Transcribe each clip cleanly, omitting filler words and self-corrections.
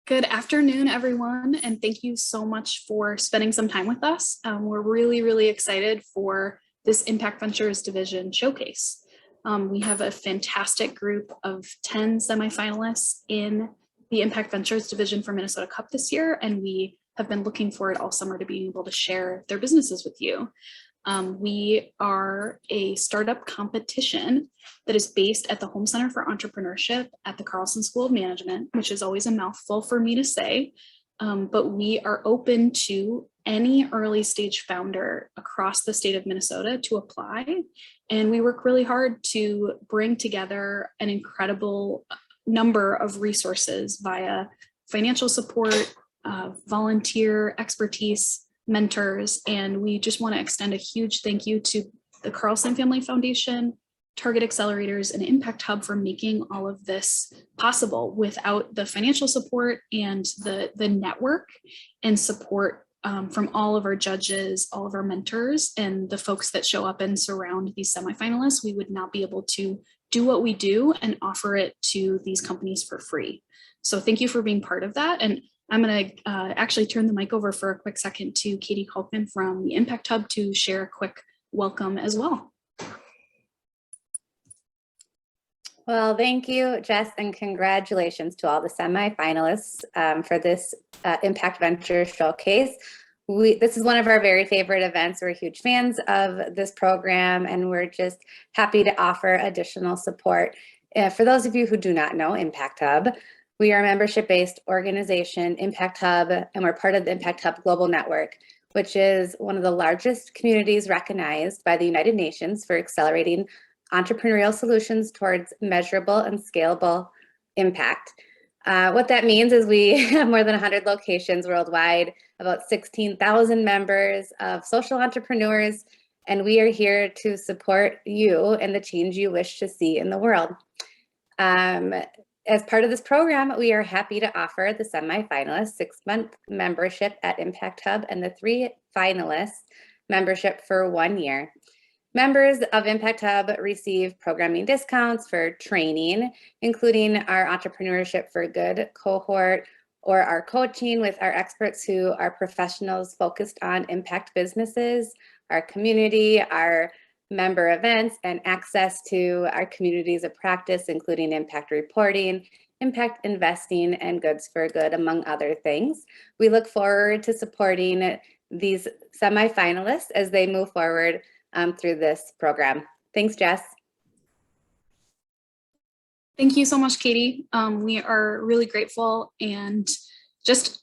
Good afternoon, everyone, and thank you so much for spending some time with us. We're really excited for this Impact Ventures Division showcase. We have a fantastic group of 10 semifinalists in the Impact Ventures Division for Minnesota Cup this year, and we have been looking forward all summer to being able to share their businesses with you. We are a startup competition that is based at the Home Center for Entrepreneurship at the Carlson School of Management, which is always a mouthful for me to say, but we are open to any early stage founder across the state of Minnesota to apply. And we work really hard to bring together an incredible number of resources via financial support, volunteer expertise, mentors, and we just want to extend a huge thank you to the Carlson Family Foundation, Target Accelerators, and Impact Hub for making all of this possible. Without the financial support and the network and support from all of our judges, all of our mentors, and the folks that show up and surround these semifinalists, we would not be able to do what we do and offer it to these companies for free. So thank you for being part of that. And I'm going to actually turn the mic over for a quick second to Katie Kalkman from the Impact Hub to share a quick welcome as well. Well, thank you, Jess, and congratulations to all the semifinalists for this Impact Venture Showcase. This is one of our very favorite events. We're huge fans of this program, and we're just happy to offer additional support. For those of you who do not know Impact Hub, we are a membership-based organization, Impact Hub, and we're part of the Impact Hub Global Network, which is one of the largest communities recognized by the United Nations for accelerating entrepreneurial solutions towards measurable and scalable impact. What that means is we have more than 100 locations worldwide, about 16,000 members of social entrepreneurs, and we are here to support you and the change you wish to see in the world. As part of this program, we are happy to offer the semifinalists 6-month membership at Impact Hub and the 3 finalists membership for 1 year. Members of Impact Hub receive programming discounts for training, including our Entrepreneurship for Good cohort or our coaching with our experts who are professionals focused on impact businesses, our community, our member events, and access to our communities of practice, including impact reporting, impact investing, and goods for good, among other things. We look forward to supporting these semifinalists as they move forward through this program. Thanks, Jess. Thank you so much, Katie. We are really grateful, and just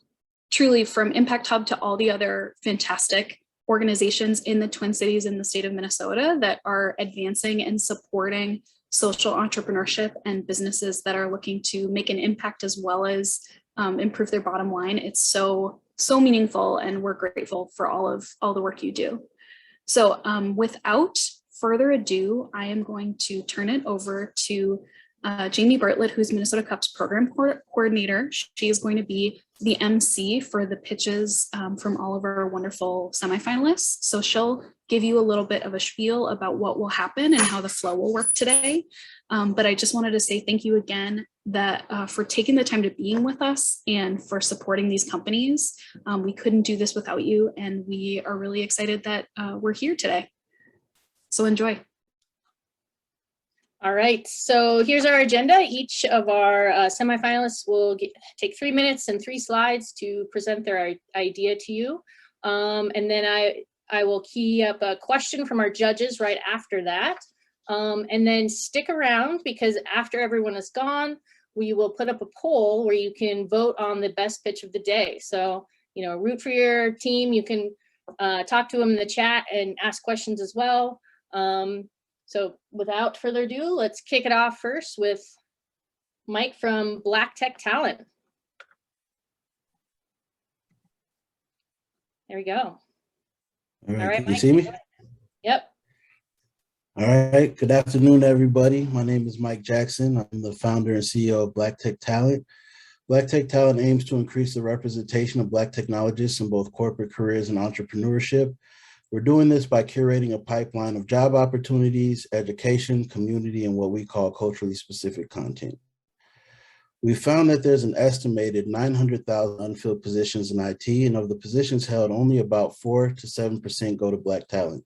truly from Impact Hub to all the other fantastic organizations in the Twin Cities in the state of Minnesota that are advancing and supporting social entrepreneurship and businesses that are looking to make an impact as well as improve their bottom line. It's so meaningful, and we're grateful for all the work you do. So without further ado, I am going to turn it over to Jamie Bartlett, who's Minnesota Cup's program coordinator. She is going to be the MC for the pitches from all of our wonderful semifinalists. So she'll give you a little bit of a spiel about what will happen and how the flow will work today. But I just wanted to say thank you again for taking the time to being with us and for supporting these companies. We couldn't do this without you, and we are really excited that we're here today. So enjoy. All right, so here's our agenda. Each of our semifinalists will take 3 minutes and 3 slides to present their idea to you. And then I will key up a question from our judges right after that. And then stick around, because after everyone is gone, we will put up a poll where you can vote on the best pitch of the day. So, root for your team. You can talk to them in the chat and ask questions as well. So without further ado, let's kick it off first with Mike from Black Tech Talent. There we go. All right, can Mike. you see me? Yep. All right, good afternoon, everybody. My name is Mike Jackson. I'm the founder and CEO of Black Tech Talent. Black Tech Talent aims to increase the representation of Black technologists in both corporate careers and entrepreneurship. We're doing this by curating a pipeline of job opportunities, education, community, and what we call culturally specific content. We found that there's an estimated 900,000 unfilled positions in IT, and of the positions held, only about 4 to 7% go to Black talent.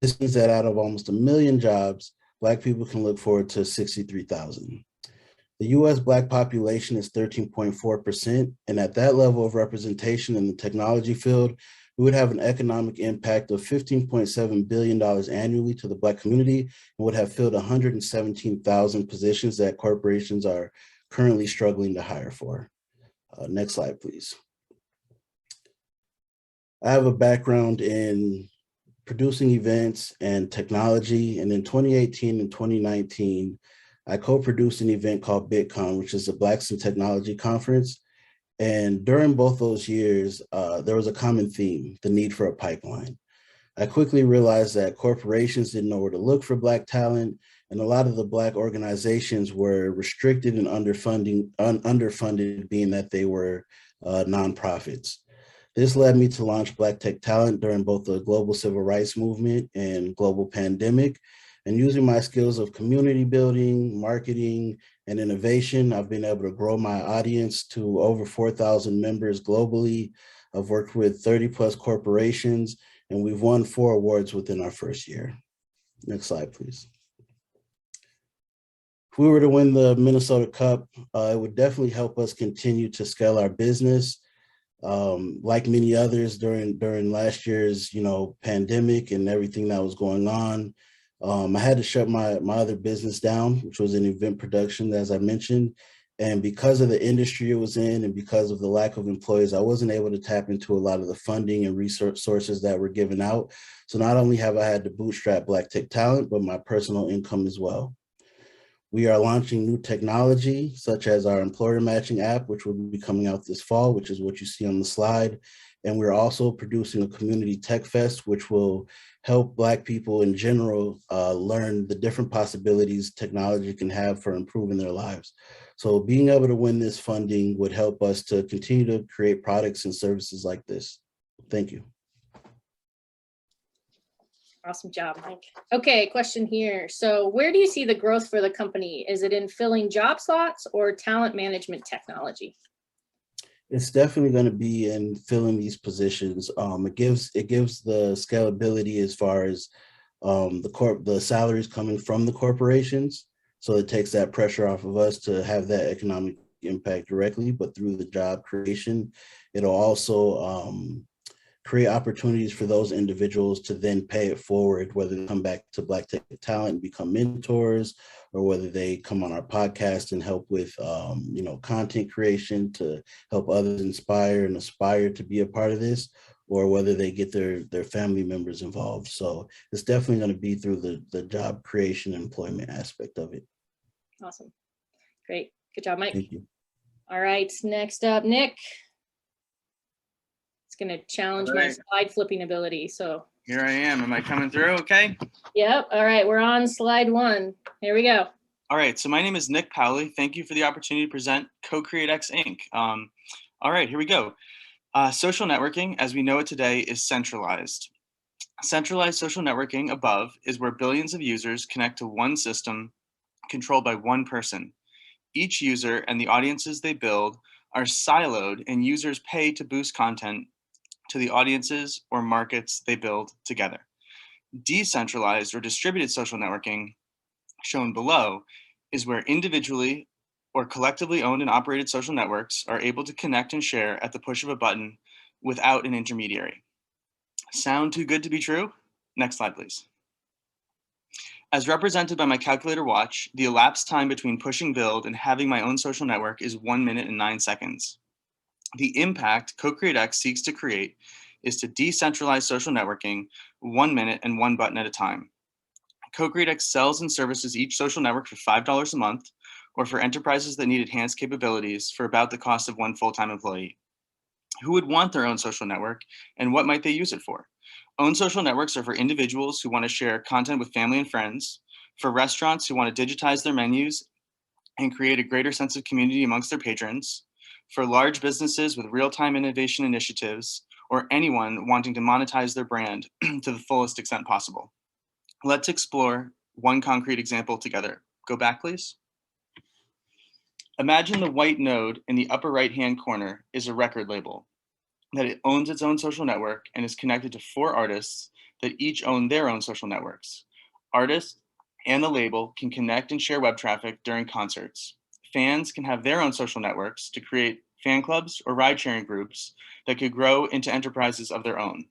This means that out of almost 1 million jobs, Black people can look forward to 63,000. The US Black population is 13.4%, and at that level of representation in the technology field, we would have an economic impact of $15.7 billion annually to the Black community and would have filled 117,000 positions that corporations are currently struggling to hire for. Next slide, please. I have a background in producing events and technology, and in 2018 and 2019, I co-produced an event called BitCon, which is the Blacks in Technology Conference. And during both those years, there was a common theme, the need for a pipeline. I quickly realized that corporations didn't know where to look for Black talent, and a lot of the Black organizations were restricted and underfunded, being that they were nonprofits. This led me to launch Black Tech Talent during both the global civil rights movement and global pandemic. And using my skills of community building, marketing, and innovation, I've been able to grow my audience to over 4,000 members globally. I've worked with 30 plus corporations, and we've won 4 awards within our first year. Next slide, please. If we were to win the Minnesota Cup, it would definitely help us continue to scale our business. Like many others during last year's, pandemic and everything that was going on, I had to shut my other business down, which was in event production, as I mentioned. And because of the industry it was in and because of the lack of employees, I wasn't able to tap into a lot of the funding and resources that were given out. So not only have I had to bootstrap Black Tech Talent, but my personal income as well. We are launching new technology, such as our employer matching app, which will be coming out this fall, which is what you see on the slide. And we're also producing a community tech fest, which will help Black people in general learn the different possibilities technology can have for improving their lives. So being able to win this funding would help us to continue to create products and services like this. Thank you. Awesome job, Mike. Okay, question here. So where do you see the growth for the company? Is it in filling job slots or talent management technology? It's definitely going to be in filling these positions. It gives the scalability as far as the salaries coming from the corporations. So it takes that pressure off of us to have that economic impact directly, but through the job creation, it'll also create opportunities for those individuals to then pay it forward, whether they come back to Black Tech Talent and become mentors, or whether they come on our podcast and help with, content creation to help others inspire and aspire to be a part of this, or whether they get their family members involved. So it's definitely going to be through the job creation and employment aspect of it. Awesome. Great. Good job, Mike. Thank you. All right, next up, Nick. It's going to challenge my slide flipping ability. So here I am. Am I coming through okay? Yep. All right, we're on slide 1. Here we go. All right, so my name is Nick Powley. Thank you for the opportunity to present CoCreateX Inc. All right, here we go. Social networking, as we know it today, is centralized. Centralized social networking above is where billions of users connect to one system controlled by one person. Each user and the audiences they build are siloed, and users pay to boost content to the audiences or markets they build together. Decentralized or distributed social networking, shown below, is where individually or collectively owned and operated social networks are able to connect and share at the push of a button without an intermediary. Sound too good to be true? Next slide, please. As represented by my calculator watch, the elapsed time between pushing build and having my own social network is 1 minute and 9 seconds. The impact CoCreateX seeks to create is to decentralize social networking 1 minute and 1 button at a time. CoCreateX sells and services each social network for $5 a month, or for enterprises that need enhanced capabilities for about the cost of 1 full-time employee. Who would want their own social network, and what might they use it for? Own social networks are for individuals who want to share content with family and friends, for restaurants who want to digitize their menus and create a greater sense of community amongst their patrons, for large businesses with real-time innovation initiatives, or anyone wanting to monetize their brand to the fullest extent possible. Let's explore one concrete example together. Go back, please. Imagine the white node in the upper right-hand corner is a record label, that it owns its own social network and is connected to 4 artists that each own their own social networks. Artists and the label can connect and share web traffic during concerts. Fans can have their own social networks to create fan clubs or ride-sharing groups that could grow into enterprises of their own.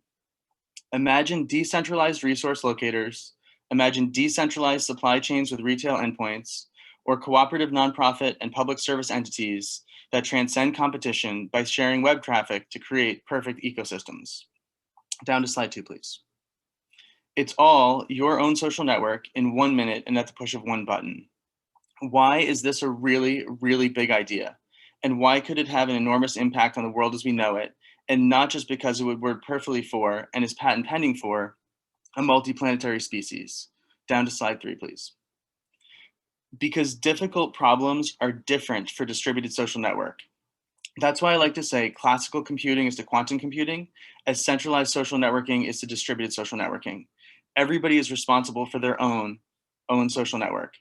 Imagine decentralized resource locators, imagine decentralized supply chains with retail endpoints, or cooperative nonprofit and public service entities that transcend competition by sharing web traffic to create perfect ecosystems. Down to slide 2, please. It's all your own social network in 1 minute and at the push of one button. Why is this a really, really big idea? And why could it have an enormous impact on the world as we know it? And not just because it would work perfectly for, and is patent pending for, a multiplanetary species. Down to slide 3, please. Because difficult problems are different for distributed social network. That's why I like to say classical computing is to quantum computing, as centralized social networking is to distributed social networking. Everybody is responsible for their own social network.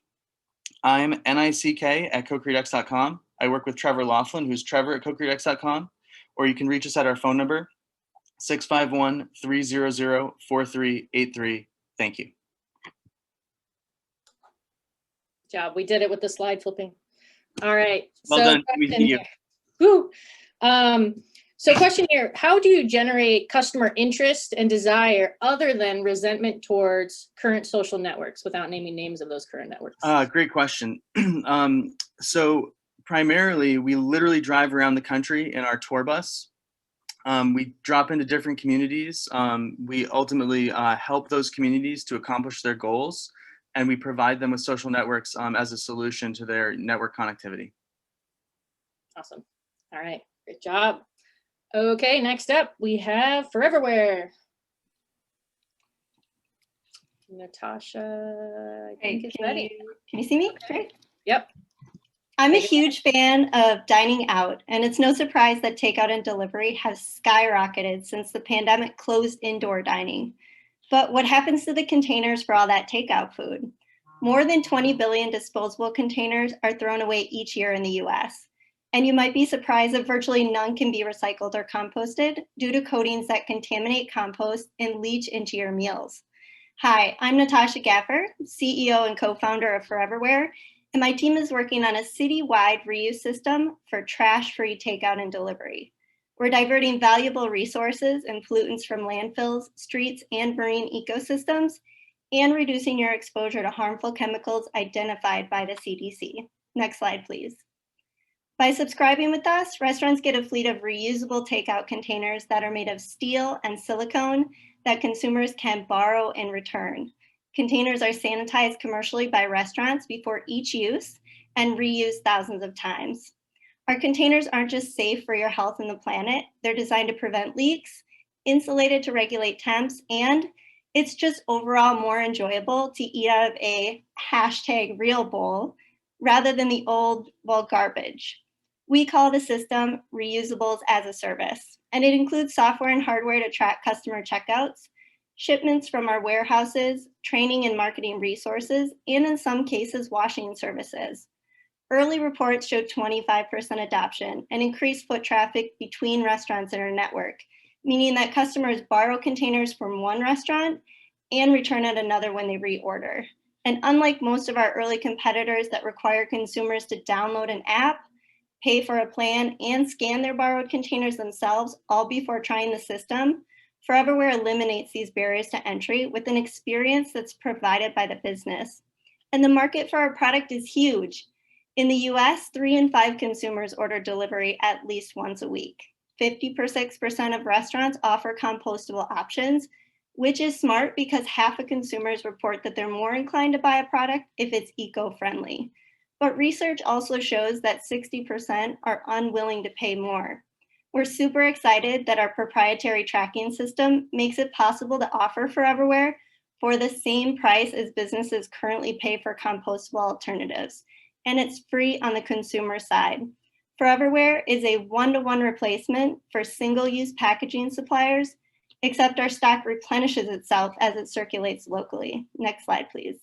I'm NICK at CoCreateX.com. I work with Trevor Laughlin, who's Trevor at CoCreateX.com, or you can reach us at our phone number, 651-300-4383. Thank you. Good job. We did it with the slide flipping. All right. Well done. We see you. Woo. So question here, how do you generate customer interest and desire other than resentment towards current social networks without naming names of those current networks? Great question. So primarily, we literally drive around the country in our tour bus. We drop into different communities. We ultimately help those communities to accomplish their goals, and we provide them with social networks as a solution to their network connectivity. Awesome. All right. Great job. Okay, next up, we have Foreverware. Natasha, I think is ready. Can you see me? Great. Yep. I'm a huge fan of dining out, and it's no surprise that takeout and delivery have skyrocketed since the pandemic closed indoor dining. But what happens to the containers for all that takeout food? More than 20 billion disposable containers are thrown away each year in the US. And you might be surprised that virtually none can be recycled or composted due to coatings that contaminate compost and leach into your meals. Hi, I'm Natasha Gaffer, CEO and co-founder of Foreverware, and my team is working on a city-wide reuse system for trash-free takeout and delivery. We're diverting valuable resources and pollutants from landfills, streets, and marine ecosystems, and reducing your exposure to harmful chemicals identified by the CDC. Next slide, please. By subscribing with us, restaurants get a fleet of reusable takeout containers that are made of steel and silicone that consumers can borrow and return. Containers are sanitized commercially by restaurants before each use and reused thousands of times. Our containers aren't just safe for your health and the planet, they're designed to prevent leaks, insulated to regulate temps, and it's just overall more enjoyable to eat out of a #real bowl rather than the old, well, garbage. We call the system Reusables as a Service, and it includes software and hardware to track customer checkouts, shipments from our warehouses, training and marketing resources, and in some cases, washing services. Early reports showed 25% adoption and increased foot traffic between restaurants in our network, meaning that customers borrow containers from one restaurant and return at another when they reorder. And unlike most of our early competitors that require consumers to download an app, pay for a plan, and scan their borrowed containers themselves, all before trying the system, Foreverware eliminates these barriers to entry with an experience that's provided by the business. And the market for our product is huge. In the US, 3 in 5 consumers order delivery at least once a week. 56% of restaurants offer compostable options, which is smart because half of consumers report that they're more inclined to buy a product if it's eco-friendly. But research also shows that 60% are unwilling to pay more. We're super excited that our proprietary tracking system makes it possible to offer Foreverware for the same price as businesses currently pay for compostable alternatives. And it's free on the consumer side. Foreverware is a one-to-one replacement for single-use packaging suppliers, except our stock replenishes itself as it circulates locally. Next slide, please.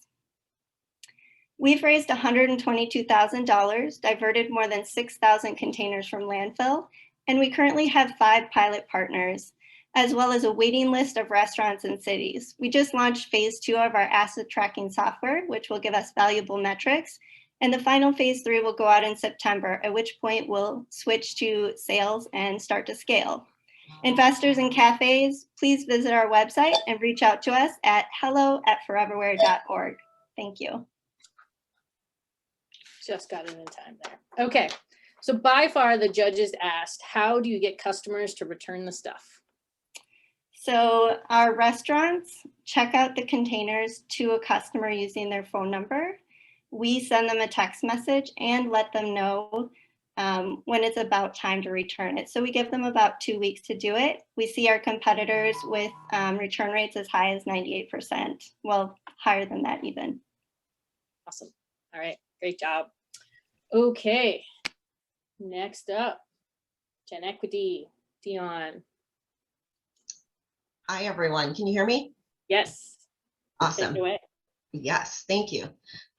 We've raised $122,000, diverted more than 6,000 containers from landfill, and we currently have 5 pilot partners, as well as a waiting list of restaurants and cities. We just launched phase 2 of our asset tracking software, which will give us valuable metrics. And the final phase 3 will go out in September, at which point we'll switch to sales and start to scale. Investors and cafes, please visit our website and reach out to us at hello@foreverware.org. Thank you. Just got it in time there. Okay, so by far the judges asked, how do you get customers to return the stuff? So our restaurants check out the containers to a customer using their phone number. We send them a text message and let them know when it's about time to return it. So we give them about 2 weeks to do it. We see our competitors with return rates as high as 98%. Well, higher than that even. Awesome. All right, great job. Okay, next up, Gen Equity, Dion. Hi, everyone. Can you hear me? Yes. Awesome. Take it away. Yes, thank you.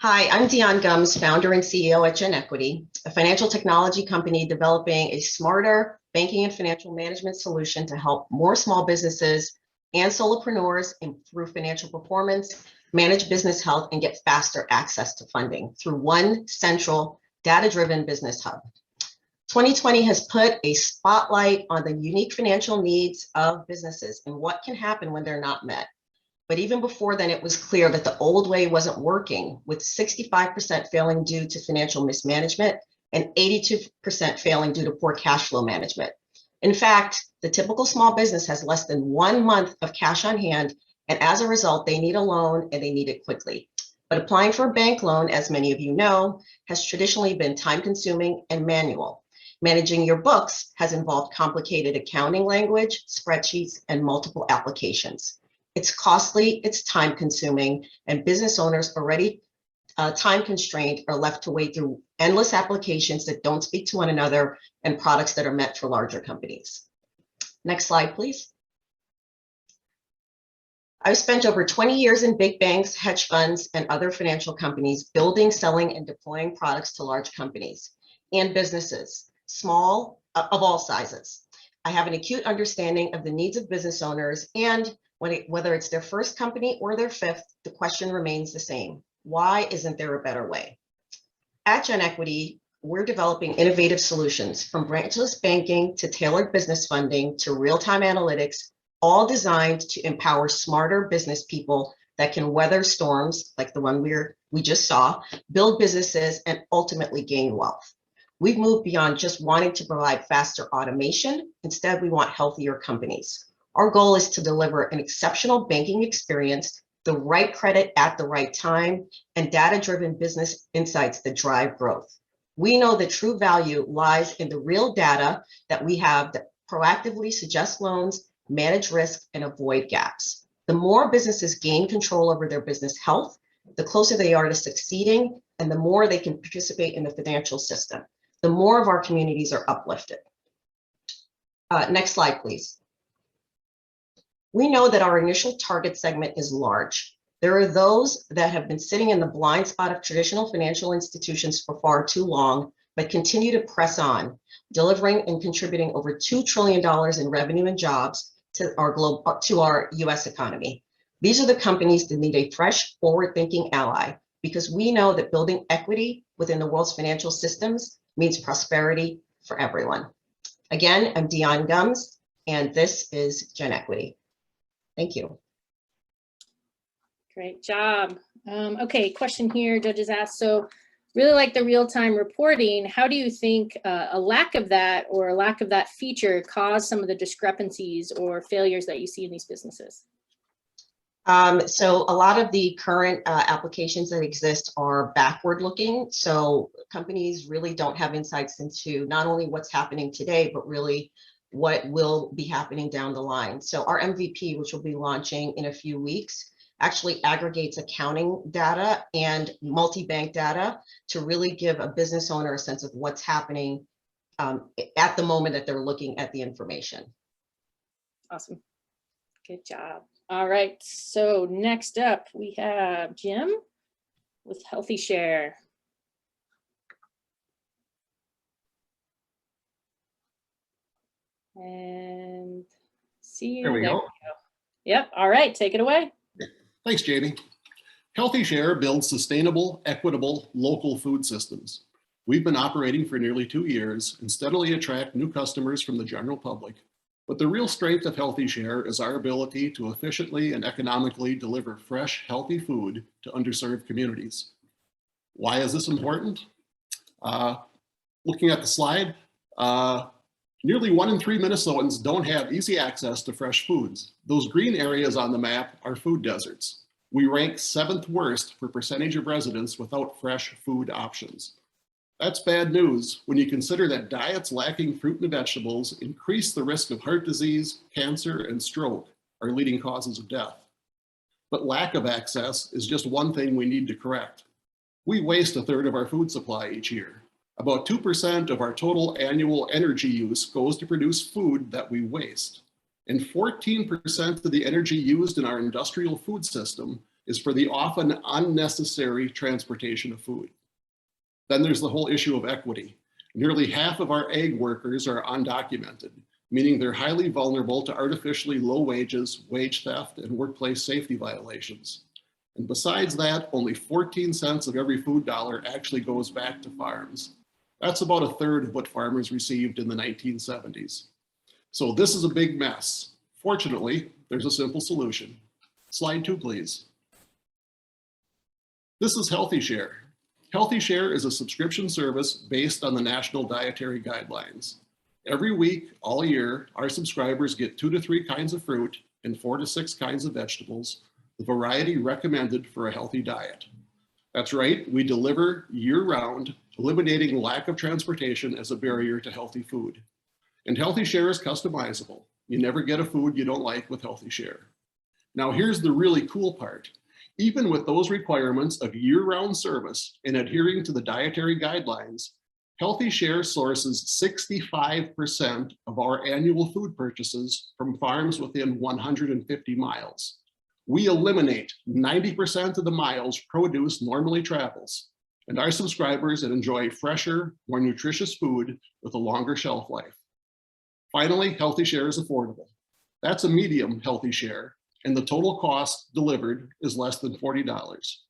Hi, I'm Dion Gums, founder and CEO at Gen Equity, a financial technology company developing a smarter banking and financial management solution to help more small businesses and solopreneurs improve financial performance, manage business health, and get faster access to funding through one central data-driven business hub. 2020 has put a spotlight on the unique financial needs of businesses and what can happen when they're not met. But even before then, it was clear that the old way wasn't working, with 65% failing due to financial mismanagement and 82% failing due to poor cash flow management. In fact, the typical small business has less than 1 month of cash on hand, and as a result, they need a loan and they need it quickly. But applying for a bank loan, as many of you know, has traditionally been time-consuming and manual. Managing your books has involved complicated accounting language, spreadsheets, and multiple applications. It's costly, it's time-consuming, and business owners already time-constrained are left to wade through endless applications that don't speak to one another and products that are meant for larger companies. Next slide, please. I've spent over 20 years in big banks, hedge funds, and other financial companies building, selling, and deploying products to large companies and businesses, small, of all sizes. I have an acute understanding of the needs of business owners, and whether it's their first company or their 5th, the question remains the same. Why isn't there a better way? At Gen Equity, we're developing innovative solutions from branchless banking to tailored business funding to real-time analytics, all designed to empower smarter business people that can weather storms like the one we just saw, build businesses, and ultimately gain wealth. We've moved beyond just wanting to provide faster automation. Instead, we want healthier companies. Our goal is to deliver an exceptional banking experience, the right credit at the right time, and data-driven business insights that drive growth. We know the true value lies in the real data that we have that proactively suggest loans, manage risk, and avoid gaps. The more businesses gain control over their business health, the closer they are to succeeding, and the more they can participate in the financial system. The more of our communities are uplifted. Next slide, please. We know that our initial target segment is large. There are those that have been sitting in the blind spot of traditional financial institutions for far too long, but continue to press on, delivering and contributing over $2 trillion in revenue and jobs to our US economy. These are the companies that need a fresh, forward-thinking ally, because we know that building equity within the world's financial systems means prosperity for everyone. Again, I'm Dion Gums, and this is Gen Equity. Thank you. Great job. Okay, question here, judges asked, so really like the real-time reporting, how do you think a lack of that or a lack of that feature caused some of the discrepancies or failures that you see in these businesses? So a lot of the current applications that exist are backward looking. So companies really don't have insights into not only what's happening today, but really what will be happening down the line. So our MVP, which will be launching in a few weeks, actually aggregates accounting data and multi-bank data to really give a business owner a sense of what's happening at the moment that they're looking at the information. Awesome. Good job. All right. So next up we have Jim. with Healthy Share. And see you. There we go. Yep. All right. Take it away. Thanks, Jamie. Healthy Share builds sustainable, equitable, local food systems. We've been operating for nearly 2 years and steadily attract new customers from the general public. But the real strength of Healthy Share is our ability to efficiently and economically deliver fresh, healthy food to underserved communities. Why is this important? Looking at the slide, nearly 1 in 3 Minnesotans don't have easy access to fresh foods. Those green areas on the map are food deserts. We rank 7th worst for percentage of residents without fresh food options. That's bad news when you consider that diets lacking fruit and vegetables increase the risk of heart disease, cancer, and stroke, our leading causes of death. But lack of access is just one thing we need to correct. We waste 1/3 of our food supply each year. About 2% of our total annual energy use goes to produce food that we waste. And 14% of the energy used in our industrial food system is for the often unnecessary transportation of food. Then there's the whole issue of equity. Nearly half of our egg workers are undocumented, meaning they're highly vulnerable to artificially low wages, wage theft, and workplace safety violations. And besides that, only 14 cents of every food dollar actually goes back to farms. That's about 1/3 of what farmers received in the 1970s. So this is a big mess. Fortunately, there's a simple solution. Slide 2, please. This is Healthy Share. Healthy Share is a subscription service based on the National Dietary Guidelines. Every week, all year, our subscribers get 2 to 3 kinds of fruit and 4 to 6 kinds of vegetables, the variety recommended for a healthy diet. That's right, we deliver year-round, eliminating lack of transportation as a barrier to healthy food. And Healthy Share is customizable. You never get a food you don't like with Healthy Share. Now here's the really cool part. Even with those requirements of year-round service and adhering to the dietary guidelines, Healthy Share sources 65% of our annual food purchases from farms within 150 miles. We eliminate 90% of the miles produce normally travels, and our subscribers enjoy fresher, more nutritious food with a longer shelf life. Finally, Healthy Share is affordable. That's a medium Healthy Share, and the total cost delivered is less than $40.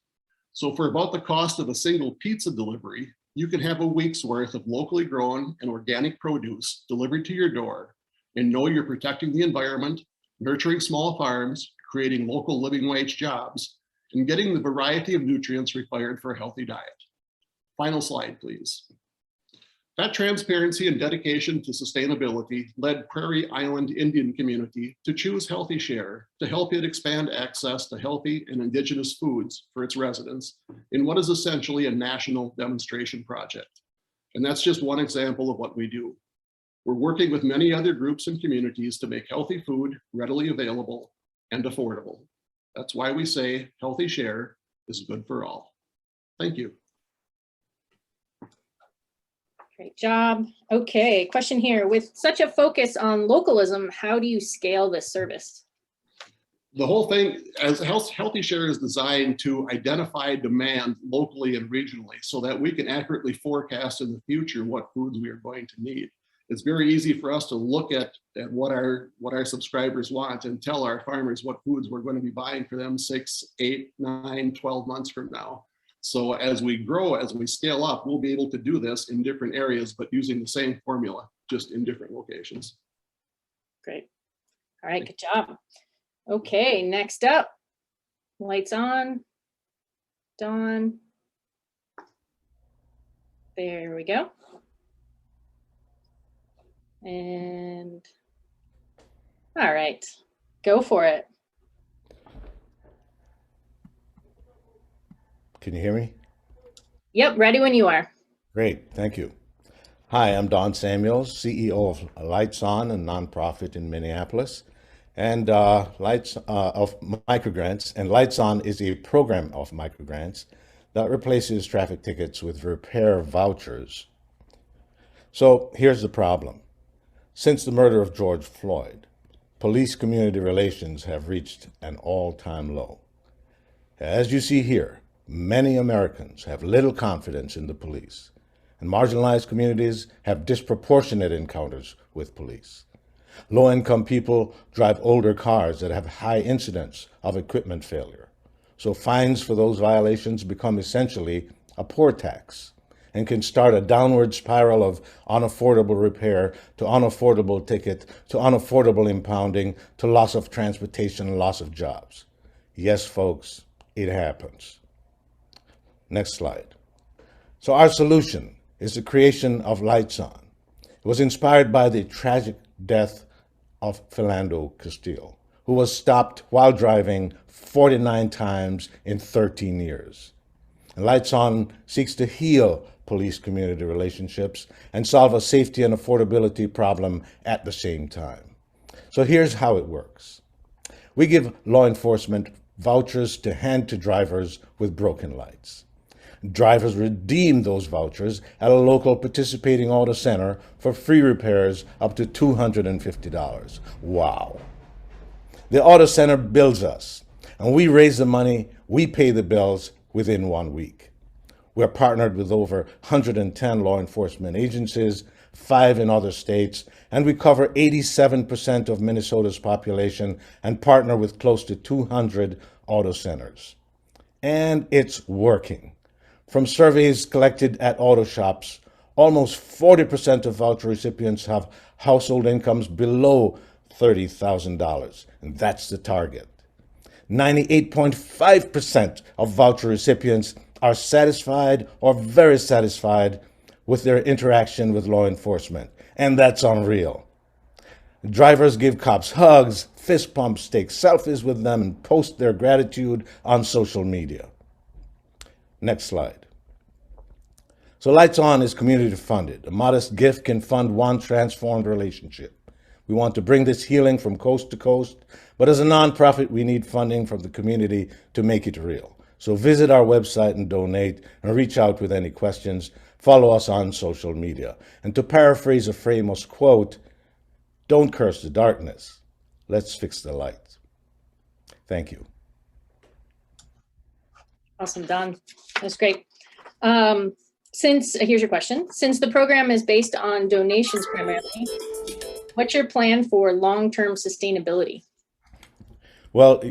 So for about the cost of a single pizza delivery, you can have a week's worth of locally grown and organic produce delivered to your door and know you're protecting the environment, nurturing small farms, creating local living wage jobs, and getting the variety of nutrients required for a healthy diet. Final slide, please. That transparency and dedication to sustainability led Prairie Island Indian community to choose Healthy Share to help it expand access to healthy and indigenous foods for its residents in what is essentially a national demonstration project. And that's just one example of what we do. We're working with many other groups and communities to make healthy food readily available and affordable. That's why we say Healthy Share is good for all. Thank you. Great job. Okay, question here. With such a focus on localism, how do you scale this service? The whole thing, as Healthy Share is designed to identify demand locally and regionally so that we can accurately forecast in the future what foods we are going to need. It's very easy for us to look at what our subscribers want and tell our farmers what foods we're going to be buying for them 6, 8, 9, 12 months from now. So as we grow, as we scale up, we'll be able to do this in different areas, but using the same formula, just in different locations. Great. All right, good job. Okay, next up, lights on. Dawn. There we go. And all right, go for it. Can you hear me? Yep, ready when you are. Great, thank you. Hi, I'm Don Samuels, CEO of Lights On, a nonprofit in Minneapolis, and of microgrants. And Lights On is a program of microgrants that replaces traffic tickets with repair vouchers. So here's the problem. Since the murder of George Floyd, police-community relations have reached an all-time low. As you see here, many Americans have little confidence in the police, and marginalized communities have disproportionate encounters with police. Low-income people drive older cars that have high incidence of equipment failure. So fines for those violations become essentially a poor tax and can start a downward spiral of unaffordable repair to unaffordable ticket to unaffordable impounding to loss of transportation and loss of jobs. Yes, folks, it happens. Next slide. So our solution is the creation of Lights On. It was inspired by the tragic death of Philando Castile, who was stopped while driving 49 times in 13 years. And Lights On seeks to heal police-community relationships and solve a safety and affordability problem at the same time. So here's how it works. We give law enforcement vouchers to hand to drivers with broken lights. Drivers redeem those vouchers at a local participating auto center for free repairs up to $250. Wow. The auto center bills us, and we raise the money, we pay the bills within 1 week. We're partnered with over 110 law enforcement agencies, 5 in other states, and we cover 87% of Minnesota's population and partner with close to 200 auto centers. And it's working. From surveys collected at auto shops, almost 40% of voucher recipients have household incomes below $30,000, and that's the target. 98.5% of voucher recipients are satisfied or very satisfied with their interaction with law enforcement, and that's unreal. Drivers give cops hugs, fist pumps, take selfies with them, and post their gratitude on social media. Next slide. So Lights On is community funded. A modest gift can fund one transformed relationship. We want to bring this healing from coast to coast, but as a nonprofit, we need funding from the community to make it real. So visit our website and donate, and reach out with any questions. Follow us on social media. And to paraphrase a famous quote, don't curse the darkness. Let's fix the light. Thank you. Awesome, Don. That's great. Here's your question. Since the program is based on donations primarily, what's your plan for long-term sustainability? Well,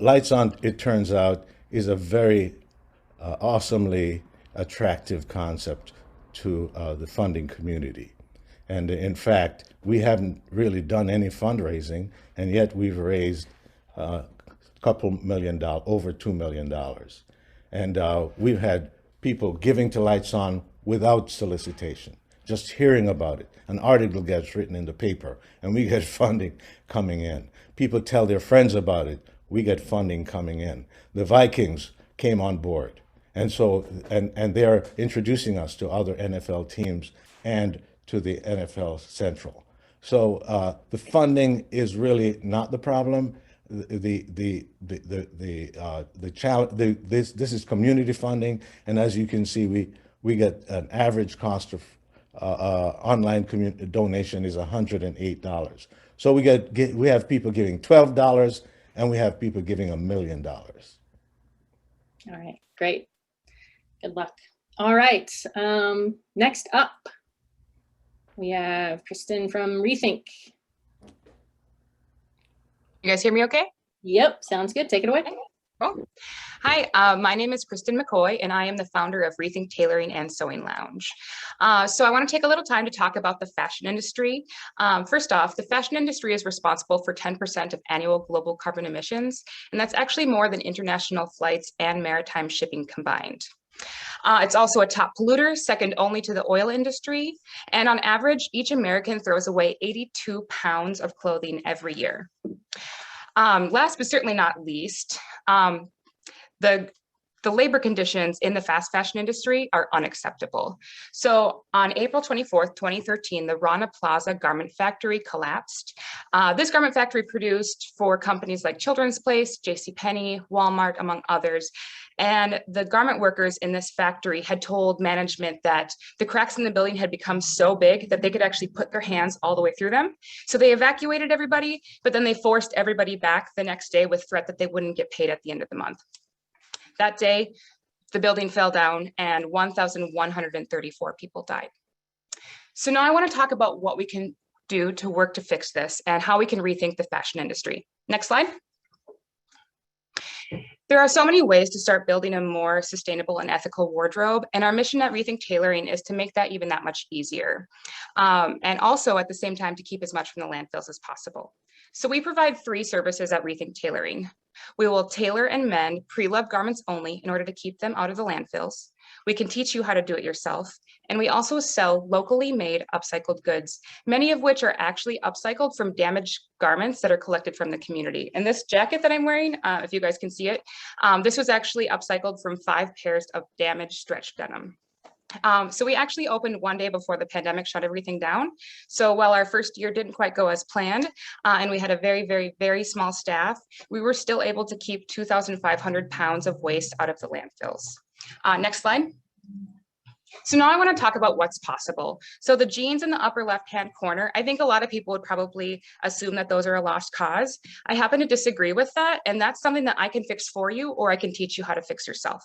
Lights On, it turns out, is a very awesomely attractive concept to the funding community. And in fact, we haven't really done any fundraising, and yet we've raised a couple $1 million, over $2 million. And we've had people giving to Lights On without solicitation, just hearing about it. An article gets written in the paper, and we get funding coming in. People tell their friends about it, we get funding coming in. The Vikings came on board, and so and they're introducing us to other NFL teams and to the NFL Central. So the funding is really not the problem. The challenge. This is community funding, and as you can see, we get an average cost of online community donation is $108. So we have people giving $12, and we have people giving $1 million. All right, great. Good luck. All right, next up, we have Kristen from Rethink. You guys hear me okay? Yep, sounds good. Take it away. Cool. Hi, my name is Kristen McCoy, and I am the founder of Rethink Tailoring and Sewing Lounge. So I want to take a little time to talk about the fashion industry. First off, the fashion industry is responsible for 10% of annual global carbon emissions, and that's actually more than international flights and maritime shipping combined. It's also a top polluter, second only to the oil industry, and on average, each American throws away 82 pounds of clothing every year. Last but certainly not least, the labor conditions in the fast fashion industry are unacceptable. So on April 24th, 2013, the Rana Plaza garment factory collapsed. This garment factory produced for companies like Children's Place, JCPenney, Walmart, among others. And the garment workers in this factory had told management that the cracks in the building had become so big that they could actually put their hands all the way through them. So they evacuated everybody, but then they forced everybody back the next day with threat that they wouldn't get paid at the end of the month. That day, the building fell down and 1,134 people died. So now I want to talk about what we can do to work to fix this and how we can rethink the fashion industry. Next slide. There are so many ways to start building a more sustainable and ethical wardrobe, and our mission at Rethink Tailoring is to make that even that much easier. And also at the same time to keep as much from the landfills as possible. So we provide 3 services at Rethink Tailoring. We will tailor and mend pre-loved garments only in order to keep them out of the landfills. We can teach you how to do it yourself. And we also sell locally made upcycled goods, many of which are actually upcycled from damaged garments that are collected from the community. And this jacket that I'm wearing, if you guys can see it, this was actually upcycled from 5 pairs of damaged stretch denim. So we actually opened one day before the pandemic shut everything down. So while our first year didn't quite go as planned, and we had a very, very, very small staff, we were still able to keep 2,500 pounds of waste out of the landfills. Next slide. So now I want to talk about what's possible. So the jeans in the upper left-hand corner, I think a lot of people would probably assume that those are a lost cause. I happen to disagree with that, and that's something that I can fix for you, or I can teach you how to fix yourself.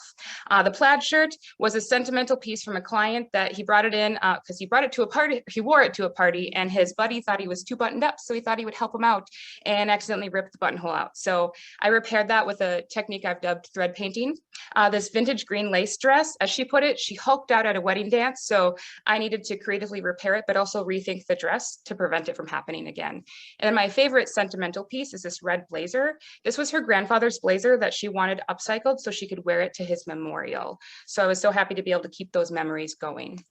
The plaid shirt was a sentimental piece from a client that he brought it in because he brought it to a party, he wore it to a party, and his buddy thought he was too buttoned up, so he thought he would help him out and accidentally ripped the buttonhole out. So I repaired that with a technique I've dubbed thread painting. This vintage green lace dress, as she put it, she hulked out at a wedding dance, so I needed to creatively repair it, but also rethink the dress to prevent it from happening again. And then my favorite sentimental piece is this red blazer. This was her grandfather's blazer that she wanted upcycled so she could wear it to his memorial. So I was so happy to be able to keep those memories going.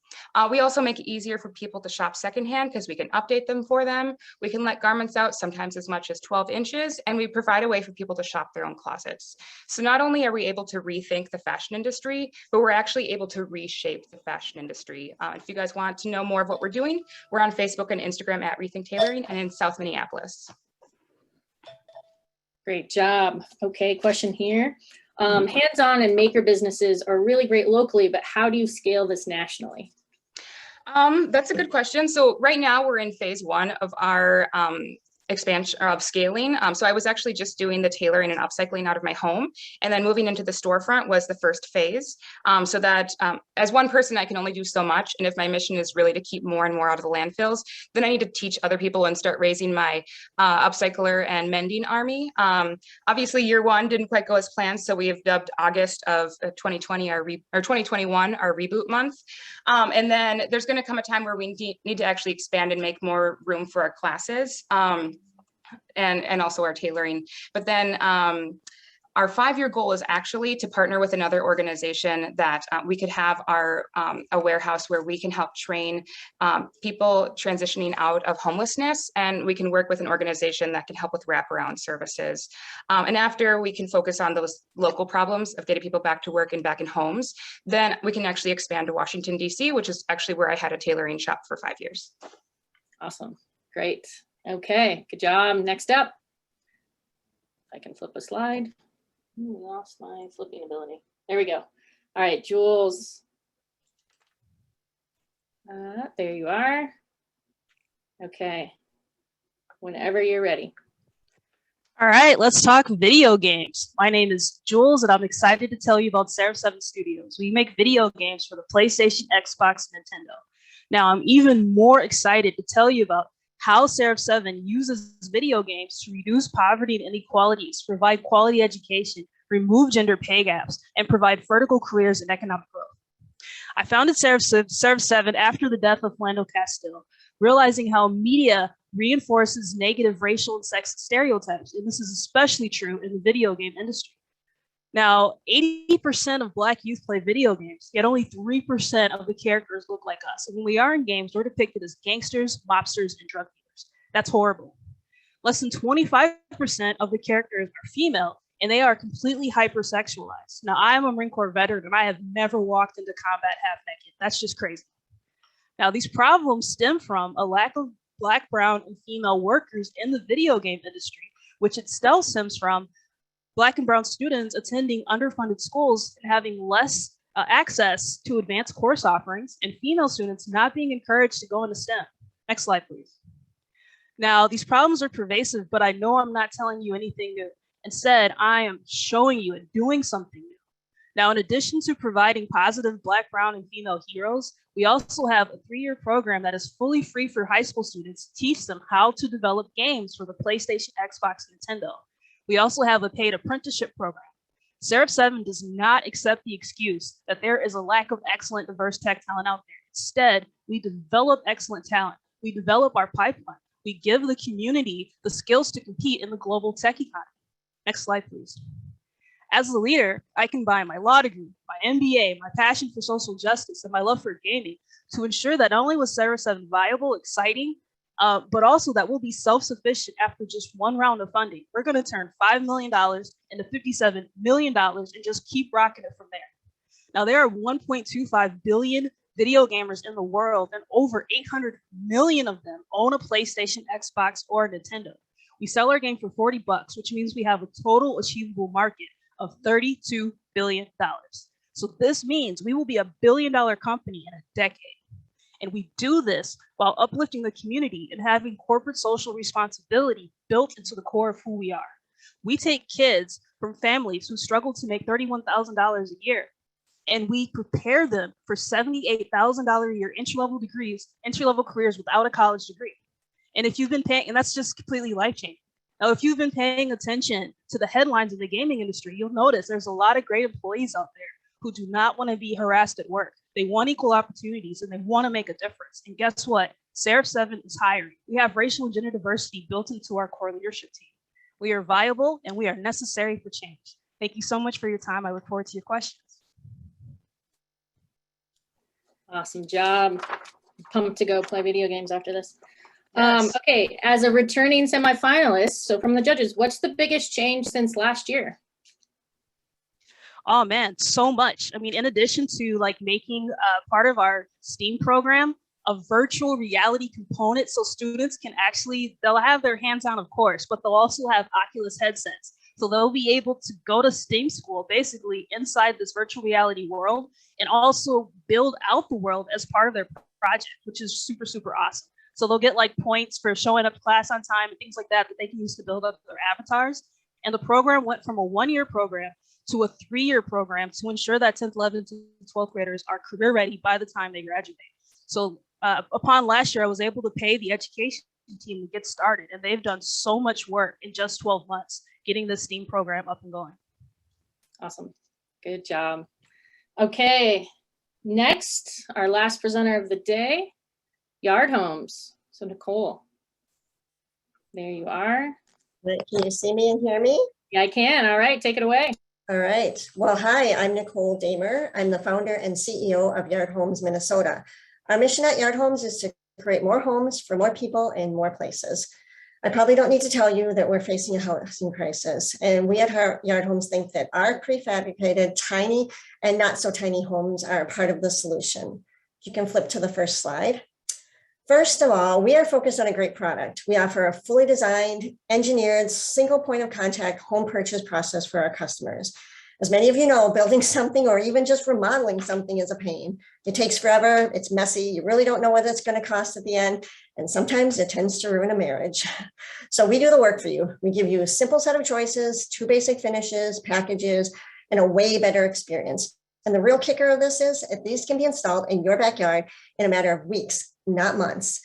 We also make it easier for people to shop secondhand because we can update them for them. We can let garments out sometimes as much as 12 inches, and we provide a way for people to shop their own closets. So not only are we able to rethink the fashion industry, but we're actually able to reshape the fashion industry. If you guys want to know more of what we're doing, we're on Facebook and Instagram at Rethink Tailoring and in South Minneapolis. Great job. Okay, question here. Hands-on and maker businesses are really great locally, but how do you scale this nationally? That's a good question. So right now we're in phase 1 of our expansion of scaling. So I was actually just doing the tailoring and upcycling out of my home, and then moving into the storefront was the first phase. So that as one person, I can only do so much. And if my mission is really to keep more and more out of the landfills, then I need to teach other people and start raising my upcycler and mending army. Obviously year 1 didn't quite go as planned. So we have dubbed August of 2020 or 2021 our reboot month. And then there's going to come a time where we need to actually expand and make more room for our classes. And also our tailoring. But then our 5-year goal is actually to partner with another organization that we could have our a warehouse where we can help train people transitioning out of homelessness, and we can work with an organization that can help with wraparound services. And after we can focus on those local problems of getting people back to work and back in homes, then we can actually expand to Washington, D.C., which is actually where I had a tailoring shop for 5 years. Awesome. Great. Okay, good job. Next up, I can flip a slide. Ooh, lost my flipping ability. There we go. All right, Jules. There you are. Okay, whenever you're ready. All right, let's talk video games. My name is Jules, and I'm excited to tell you about Seraph 7 Studios. We make video games for the PlayStation, Xbox, Nintendo. Now, I'm even more excited to tell you about how Seraph 7 uses video games to reduce poverty and inequalities, provide quality education, remove gender pay gaps, and provide vertical careers and economic growth. I founded Seraph 7 after the death of Philando Castile, realizing how media reinforces negative racial and sexist stereotypes, and this is especially true in the video game industry. Now, 80% of Black youth play video games, yet only 3% of the characters look like us. And when we are in games, we're depicted as gangsters, mobsters, and drug dealers. That's horrible. Less than 25% of the characters are female, and they are completely hypersexualized. Now, I am a Marine Corps veteran, and I have never walked into combat half naked. That's just crazy. Now, these problems stem from a lack of Black, brown, and female workers in the video game industry, which itself stems from Black and brown students attending underfunded schools and having less access to advanced course offerings, and female students not being encouraged to go into STEM. Next slide, please. Now, these problems are pervasive, but I know I'm not telling you anything new. Instead, I am showing you and doing something new. Now, in addition to providing positive Black, brown, and female heroes, we also have a 3-year program that is fully free for high school students to teach them how to develop games for the PlayStation, Xbox, and Nintendo. We also have a paid apprenticeship program. Seraph 7 does not accept the excuse that there is a lack of excellent, diverse tech talent out there. Instead, we develop excellent talent. We develop our pipeline. We give the community the skills to compete in the global tech economy. Next slide, please. As a leader, I combine my law degree, my MBA, my passion for social justice, and my love for gaming to ensure that not only was Seraph 7 viable, exciting, but also that we'll be self-sufficient after just one round of funding. We're going to turn $5 million into $57 million and just keep rocking it from there. Now, there are 1.25 billion video gamers in the world, and over 800 million of them own a PlayStation, Xbox, or a Nintendo. We sell our game for $40, which means we have a total achievable market of $32 billion. So this means we will be $1 billion company in a decade. And we do this while uplifting the community and having corporate social responsibility built into the core of who we are. We take kids from families who struggle to make $31,000 a year, and we prepare them for $78,000 a year entry-level careers without a college degree. And if you've been paying, and that's just completely life-changing. Now, if you've been paying attention to the headlines of the gaming industry, you'll notice there's a lot of great employees out there who do not want to be harassed at work. They want equal opportunities and they want to make a difference. And guess what? Seraph 7 is hiring. We have racial and gender diversity built into our core leadership team. We are viable and we are necessary for change. Thank you so much for your time. I look forward to your questions. Awesome job. Pumped to go play video games after this. Yes. Okay, as a returning semifinalist, so from the judges, what's the biggest change since last year? Oh man, so much. I mean, in addition to like making part of our STEAM program a virtual reality component, so students can actually, they'll have their hands on, of course, but they'll also have Oculus headsets. So they'll be able to go to STEAM school basically inside this virtual reality world and also build out the world as part of their project, which is super, super awesome. So they'll get like points for showing up to class on time and things like that they can use to build up their avatars. And the program went from a 1-year program to a 3-year program to ensure that 10th, 11th, and 12th graders are career ready by the time they graduate. So upon last year, I was able to pay the education team to get started, and they've done so much work in just 12 months getting this STEAM program up and going. Awesome. Good job. Okay, next, our last presenter of the day, Yard Homes. So Nicole, there you are. Can you see me and hear me? Yeah, I can. All right, take it away. All right. Well, hi, I'm Nicole Damer. I'm the founder and CEO of Yard Homes Minnesota. Our mission at Yard Homes is to create more homes for more people in more places. I probably don't need to tell you that we're facing a housing crisis, and we at Yard Homes think that our prefabricated, tiny, and not so tiny homes are a part of the solution. You can flip to the first slide. First of all, we are focused on a great product. We offer a fully designed, engineered, single point of contact home purchase process for our customers. As many of you know, building something or even just remodeling something is a pain. It takes forever, it's messy, you really don't know what it's going to cost at the end, and sometimes it tends to ruin a marriage. So we do the work for you. We give you a simple set of choices, 2 basic finishes, packages, and a way better experience. And the real kicker of this is that these can be installed in your backyard in a matter of weeks, not months.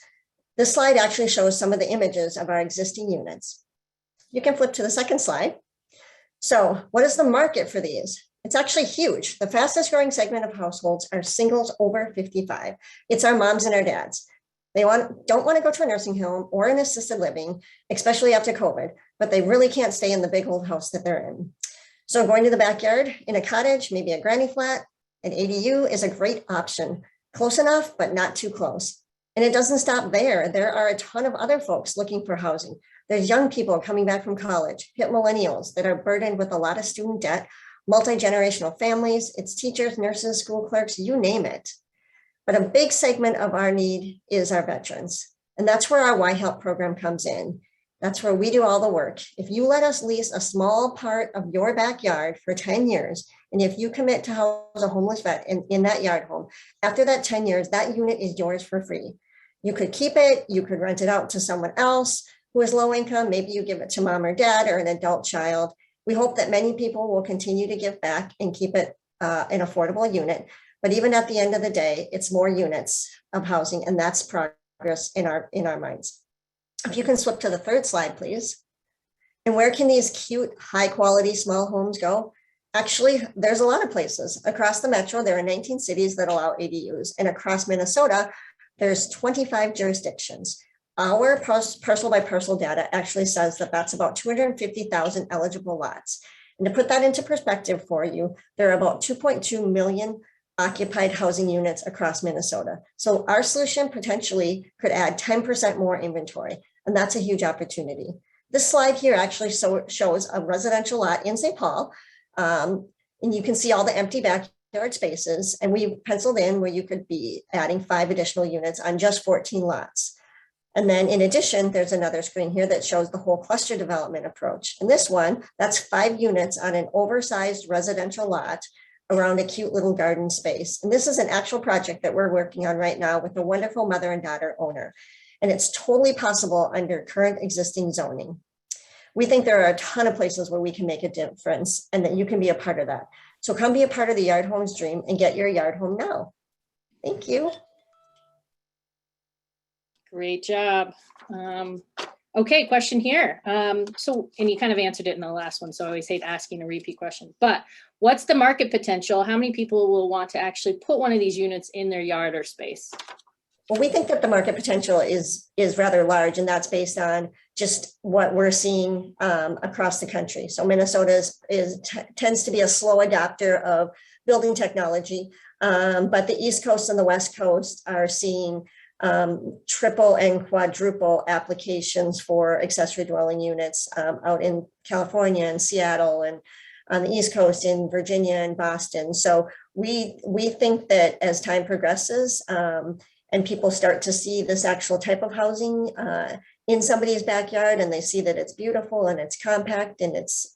This slide actually shows some of the images of our existing units. You can flip to the second slide. So what is the market for these? It's actually huge. The fastest growing segment of households are singles over 55. It's our moms and our dads. They don't want to go to a nursing home or an assisted living, especially after COVID, but they really can't stay in the big old house that they're in. So going to the backyard in a cottage, maybe a granny flat, an ADU is a great option. Close enough, but not too close. And it doesn't stop there. There are a ton of other folks looking for housing. There's young people coming back from college, hip millennials that are burdened with a lot of student debt, multi-generational families, it's teachers, nurses, school clerks, you name it. But a big segment of our need is our veterans. And that's where our Y Help program comes in. That's where we do all the work. If you let us lease a small part of your backyard for 10 years, and if you commit to house a homeless vet in that yard home, after that 10 years, that unit is yours for free. You could keep it, you could rent it out to someone else who is low income, maybe you give it to mom or dad or an adult child. We hope that many people will continue to give back and keep it an affordable unit. But even at the end of the day, it's more units of housing, and that's progress in our minds. If you can flip to the third slide, please. And where can these cute, high quality small homes go? Actually, there's a lot of places. Across the metro, there are 19 cities that allow ADUs. And across Minnesota, there's 25 jurisdictions. Our parcel by parcel data actually says that that's about 250,000 eligible lots. And to put that into perspective for you, there are about 2.2 million occupied housing units across Minnesota. So our solution potentially could add 10% more inventory, and that's a huge opportunity. This slide here actually shows a residential lot in St. Paul, and you can see all the empty backyard spaces, and we penciled in where you could be adding 5 additional units on just 14 lots. And then in addition, there's another screen here that shows the whole cluster development approach. And this one, that's 5 units on an oversized residential lot around a cute little garden space. And this is an actual project that we're working on right now with a wonderful mother and daughter owner. And it's totally possible under current existing zoning. We think there are a ton of places where we can make a difference and that you can be a part of that. So come be a part of the Yard Homes dream and get your yard home now. Thank you. Great job. Okay, question here. And you kind of answered it in the last one, so I always hate asking a repeat question, but what's the market potential? How many people will want to actually put one of these units in their yard or space? Well, we think that the market potential is rather large, and that's based on just what we're seeing across the country. So Minnesota tends to be a slow adopter of building technology, but the East Coast and the West Coast are seeing triple and quadruple applications for accessory dwelling units out in California and Seattle, and on the East Coast in Virginia and Boston. So we think that as time progresses and people start to see this actual type of housing in somebody's backyard, and they see that it's beautiful and it's compact and it's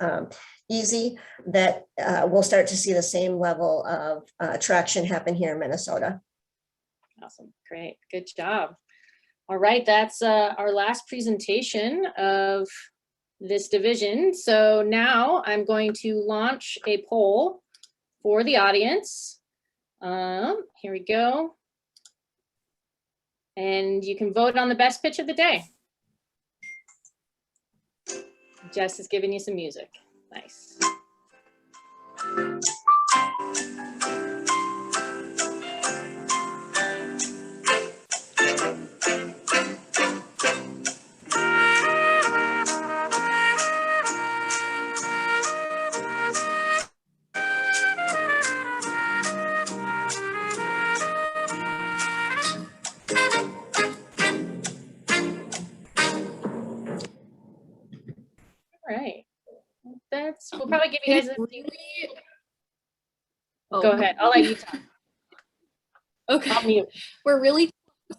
easy, that we'll start to see the same level of traction happen here in Minnesota. Awesome, great, good job. All right, that's our last presentation of this division. So now I'm going to launch a poll for the audience. Here we go. And you can vote on the best pitch of the day. Jess is giving you some music. Nice. Right. We'll probably give you guys a Go ahead. I'll let you talk. Okay. We're really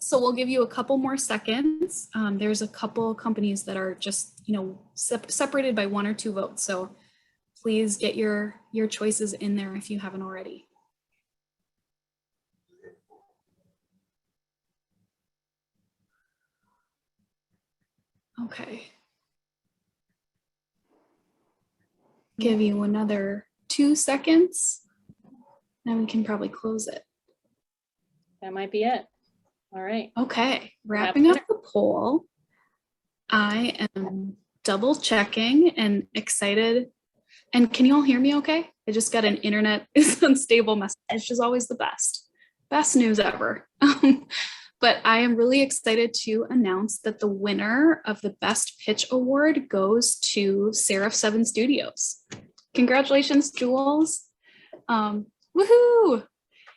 so we'll give you a couple more seconds. There's a couple companies that are just, separated by 1 or 2 votes. So please get your choices in there if you haven't already. Okay. Give you another 2 seconds, then we can probably close it. That might be it. All right. Okay, wrapping up the poll. I am double checking and excited. And can you all hear me okay? I just got an internet is unstable message, which is always the best. Best news ever. But I am really excited to announce that the winner of the Best Pitch Award goes to Seraph 7 Studios. Congratulations, Jules. Woohoo!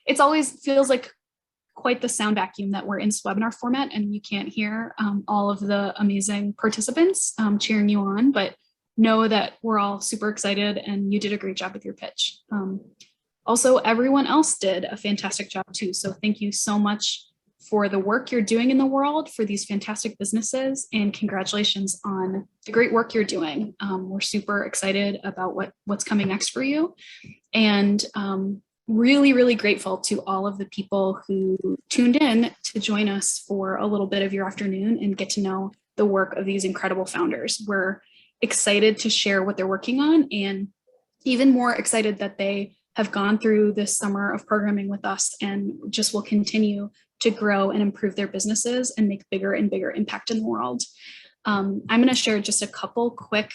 It's always feels like quite the sound vacuum that we're in this webinar format, and you can't hear all of the amazing participants cheering you on, but know that we're all super excited and you did a great job with your pitch. Also, everyone else did a fantastic job too. So thank you so much for the work you're doing in the world, for these fantastic businesses, and congratulations on the great work you're doing. We're super excited about what's coming next for you. And really, really grateful to all of the people who tuned in to join us for a little bit of your afternoon and get to know the work of these incredible founders. We're excited to share what they're working on, and even more excited that they have gone through this summer of programming with us and just will continue to grow and improve their businesses and make bigger and bigger impact in the world. I'm going to share just a couple quick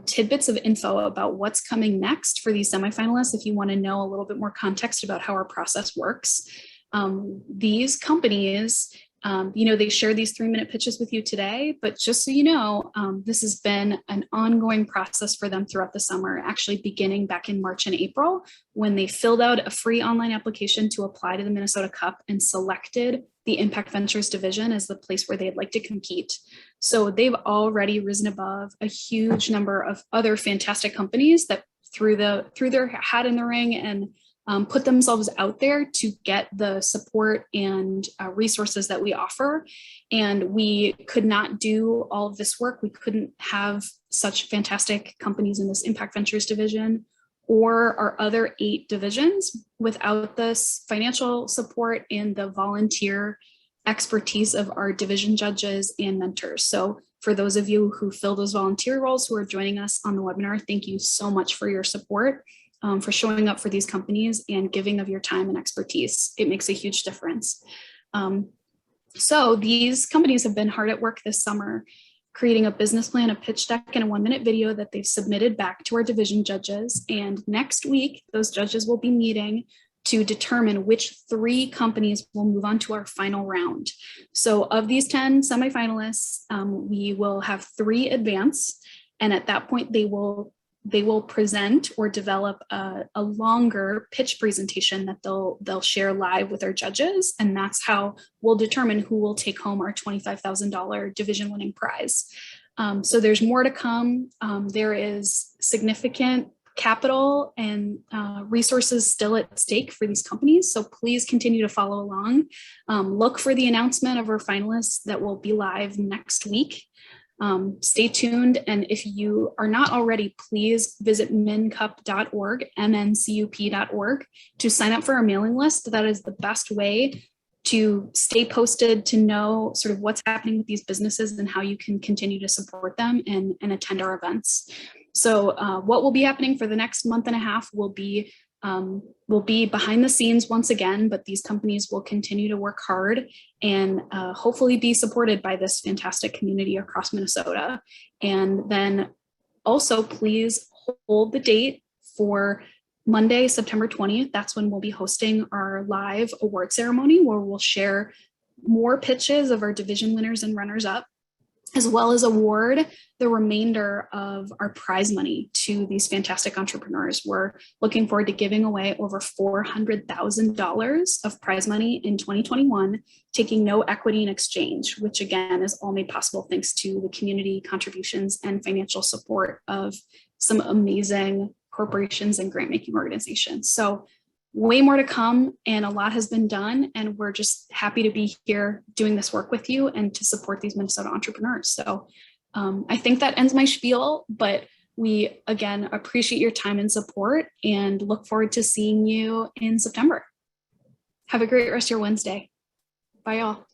tidbits of info about what's coming next for these semifinalists if you want to know a little bit more context about how our process works. These companies, they share these 3-minute pitches with you today, but just so you know, this has been an ongoing process for them throughout the summer, actually beginning back in March and April, when they filled out a free online application to apply to the Minnesota Cup and selected the Impact Ventures division as the place where they'd like to compete. So they've already risen above a huge number of other fantastic companies that threw their hat in the ring and put themselves out there to get the support and resources that we offer. And we could not do all of this work. We couldn't have such fantastic companies in this Impact Ventures division or our other 8 divisions without this financial support and the volunteer expertise of our division judges and mentors. So for those of you who fill those volunteer roles who are joining us on the webinar, thank you so much for your support. For showing up for these companies and giving of your time and expertise. It makes a huge difference. So these companies have been hard at work this summer, creating a business plan, a pitch deck, and a 1-minute video that they've submitted back to our division judges. And next week, those judges will be meeting to determine which 3 companies will move on to our final round. So of these 10 semifinalists, we will have 3 advance. And at that point, they will present or develop a longer pitch presentation that they'll share live with our judges. And that's how we'll determine who will take home our $25,000 division winning prize. So there's more to come. There is significant capital and resources still at stake for these companies. So please continue to follow along. Look for the announcement of our finalists that will be live next week. Stay tuned, and if you are not already, please visit mincup.org, mncup.org, to sign up for our mailing list. That is the best way to stay posted, to know sort of what's happening with these businesses and how you can continue to support them and attend our events. So what will be happening for the next month and a half will be behind the scenes once again, but these companies will continue to work hard and hopefully be supported by this fantastic community across Minnesota. And then also please hold the date for Monday, September 20th. That's when we'll be hosting our live award ceremony where we'll share more pitches of our division winners and runners up, as well as award the remainder of our prize money to these fantastic entrepreneurs. We're looking forward to giving away over $400,000 of prize money in 2021, taking no equity in exchange, which again is all made possible thanks to the community contributions and financial support of some amazing corporations and grant-making organizations. So way more to come, and a lot has been done, and we're just happy to be here doing this work with you and to support these Minnesota entrepreneurs. So I think that ends my spiel, but we again appreciate your time and support and look forward to seeing you in September. Have a great rest of your Wednesday. Bye, y'all.